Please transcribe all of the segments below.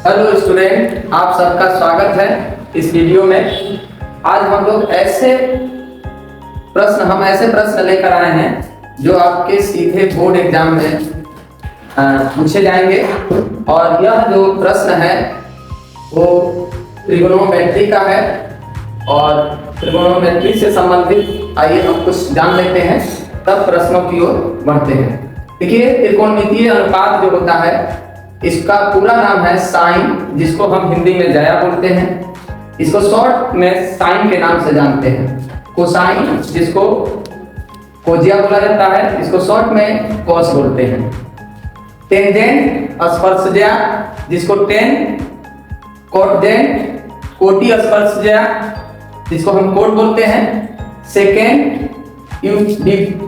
Hello student, आप सबका स्वागत है इस वीडियो में। आज हम लोग ऐसे प्रश्न लेकर आए हैं जो आपके सीधे बोर्ड एग्जाम में पूछे जाएंगे। और यह जो प्रश्न है वो ट्रिगोनोमेट्री का है और ट्रिगोनोमेट्री से संबंधित आइए हम कुछ जान लेते हैं, तब प्रश्नों की ओर बढ़ते हैं। देखिए, त्रिकोणमितीय अनुपात जो होता है इसका पूरा नाम है साइन, जिसको हम हिंदी में ज्या बोलते हैं। इसको शॉर्ट में साइन के नाम से जानते हैं। कोसाइन, जिसको कोजिया बोला जाता है, इसको शॉर्ट में कॉस बोलते हैं। टेंजेंट स्पर्शज्या, जिसको टेन, कोटजेंट कोटि स्पर्शज्या, जिसको हम कोट बोलते हैं। सेकेंड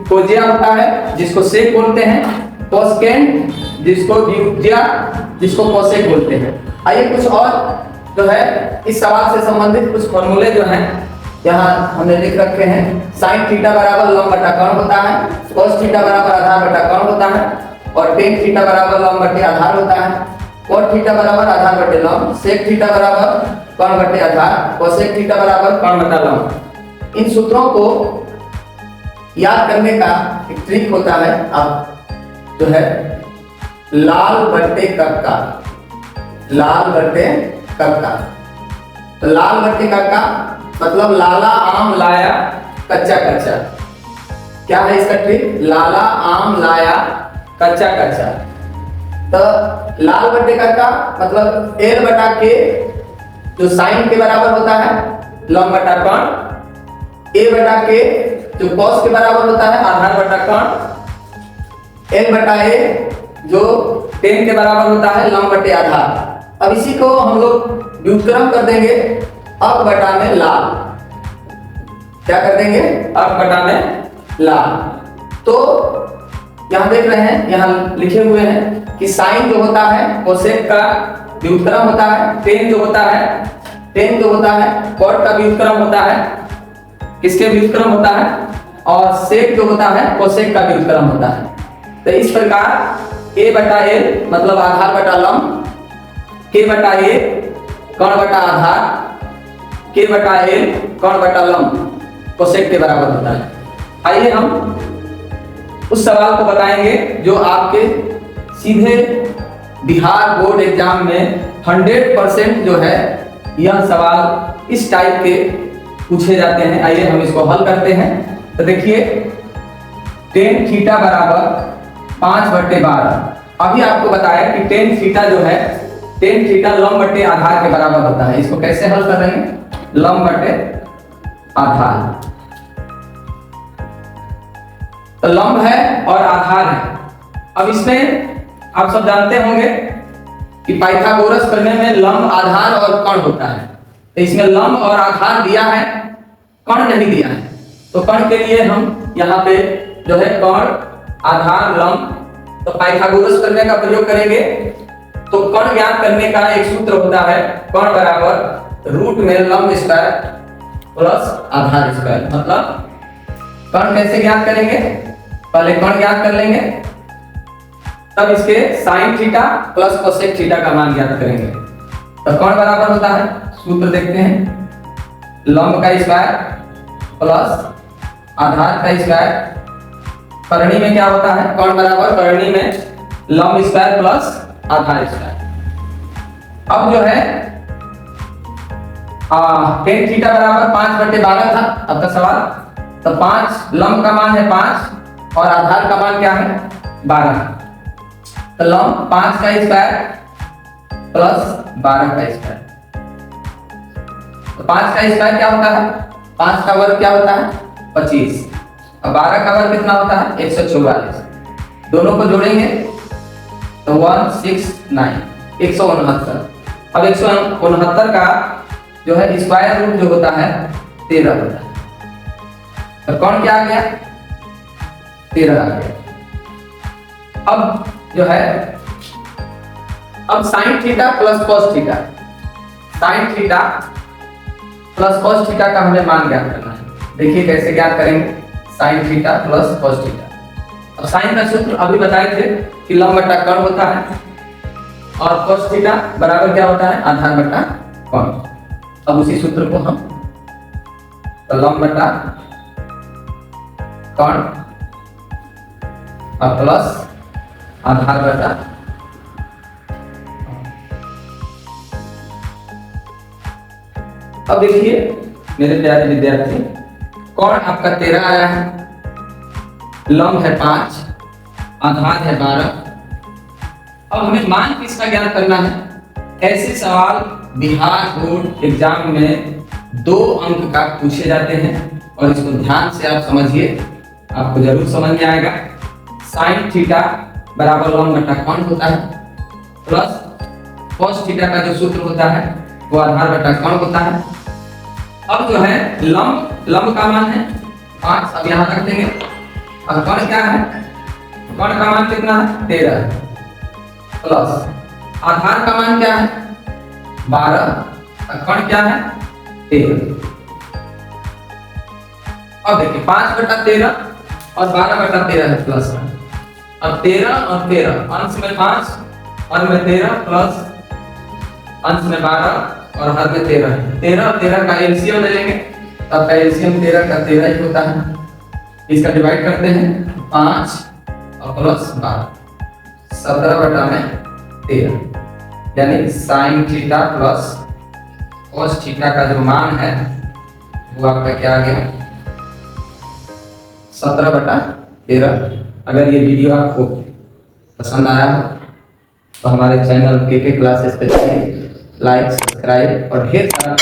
कोजिया होता है, जिसको सेक बोलते हैं। कोसेकेंड, जिसको द्विभुजा, जिसको कोसेक बोलते हैं। आइए कुछ और जो है इस सवाल से संबंधित कुछ फॉर्मूले जो हैं यहाँ हमने लिख रखे हैं। साइन थीटा बराबर लंब बटा कर्ण होता है, कोस थीटा बराबर आधार बटा कर्ण होता है, और टेन थीटा बराबर लंब बटे आधार होता है, कोट थीटा बराबर आधार बटे लंब, सेक थीटा बराबर कर्ण बटे आधार, कोसेक थीटा बराबर कर्ण बटा लंब। इन सूत्रों को याद करने का एक ट्रिक होता है, आप जो है लाल बट्टे कक्का, लाल बट्टे कक्का। तो लाल बट्टे कक्का मतलब लाला आम लाया कच्चा कच्चा। क्या है इसका ट्रिक? लाला आम लाया कच्चा कच्चा। तो लाल बट्टे कक्का मतलब एल बटा के, जो साइन के बराबर होता है लंब बटा कर्ण, ए बटा के जो कॉस के बराबर होता है आधार बटा कर्ण, एल बटा ए जो टेन के बराबर होता है लंब बटे आधार। अब इसी को हम लोग व्युत्क्रम कर देंगे अब बटा में लाल। क्या कर देंगे? अब बटा में लाल। तो यहां देख रहे हैं, यहां लिखे हुए हैं कि साइन जो होता है कोसेक का व्युत्क्रम होता है, टेन जो होता है कॉट का व्युत्क्रम होता है। किसके व्युत्क्रम होता है? और सेक जो होता है कोसेक का व्युत्क्रम होता है। तो इस प्रकार ए बटा एल मतलब आधार बटा लंब, के बटा ए कर्ण बटा आधार, के बटा एल कर्ण बटा लंब कोसेक के बराबर होता है। आइए हम उस सवाल को बताएंगे जो आपके सीधे बिहार बोर्ड एग्जाम में 100% जो है यह सवाल इस टाइप के पूछे जाते हैं। आइए हम इसको हल करते हैं। तो देखिए, टेन थीटा बराबर 5/12। अभी आपको बताया कि टेन थीटा जो है, टेन थीटा लंब बटे आधार के बराबर होता है। इसको कैसे हल कर रहे हैं? लंब बटे आधार। तो लंब है और आधार है। अब इसमें आप सब जानते होंगे कि पाइथागोरस प्रमेय में लंब आधार और कर्ण होता है। तो इसमें लंब और आधार दिया है, कर्ण नहीं दिया है। तो कर्ण के लिए हम यहाँ पे जो है कर्ण आधार लंब, तो पाइथागोरस प्रमेय का प्रयोग करेंगे। तो कर्ण ज्ञात करने का एक सूत्र होता है, कर्ण बराबर रूट में लंब स्क्वायर प्लस आधार स्क्वायर। मतलब कर्ण कैसे ज्ञात करेंगे? पहले कर्ण ज्ञात कर लेंगे, तब इसके sine theta plus cosec theta का मान ज्ञात करेंगे। तो कर्ण बराबर होता है, सूत्र देखते हैं, लंब का स्क्वायर प्लस आधार का स्क्वायर। करणी में क्या होता है? कर्ण बराबर करणी में लंब स्क्वायर प्लस आधार स्क्वायर। अब जो है टेन थीटा बराबर 5/12 था अब का सवाल। तो 5 लंब का मान है 5 और आधार का मान क्या है? 12। तो लंब 5 का स्क्वायर प्लस 12 का स्क्वायर। तो 5 का स्क्वायर क्या होता है? 5 का वर्ग क्या होता है? 25। अब 12 का वर्ग कितना होता है? 144। दोनों को जोड़ेंगे तो 169, 169। अब 169 का जो है स्क्वायर रूट जो होता है 13 होता है। तो कौन क्या आ गया? 13 आ गया। अब जो है अब sine theta plus cos theta, sine theta plus cos theta का हमें मान ज्ञात करना है। देखिए कैसे ज्ञात करेंगे, sine theta plus cos theta. अब साइन का सूत्र अभी बताए थे कि लंब बटा कर्ण होता है। और cos थीटा बराबर क्या होता है, आधार बटा कौन। अब उसी सूत्र को हम लंब बटा कौन और प्लस आधार बटा। अब देखिए मेरे प्यारे विद्यार्थी, कौन आपका 13 आया है, लंब है 5, आधार है 12। अब हमें मान किसका ज्ञात करना है। ऐसे सवाल बिहार बोर्ड एग्जाम में 2 अंक का पूछे जाते हैं और इसको ध्यान से आप समझिए, आपको जरूर समझ में आएगा। साइन थीटा बराबर लंब बटा कौन होता है, प्लस cos थीटा का जो सूत्र होता है वो आधार बटा कौन होता है। अब जो है लंब का मान है 5, अब यहाँ रख देंगे। और कौन क्या है, कौन का मान कितना है 13, प्लस आधार का मान क्या है 12, और कौन क्या है 13। अब देखिए 5 बटा 13 और 12 बटा 13 है प्लस। अब 13 और 13 अंश में 5 और में 13 प्लस अंश में 12 और हर में 13 है। 13 और 13 का एलसीएम ले लेंगे, तब का एलसीएम 13 का 13 ही होता है। इसका डिवाइड करते हैं 5 और प्लस 12, 17 बटा में 13, यानी sine theta plus cos theta का जो मान है वो आपका क्या आ गया 17 बटा 13। अगर ये वीडियो आपको पसंद आया हो तो हमारे चैनल के क्लासेस पे लाइक, सब्सक्राइब और ढेर सारा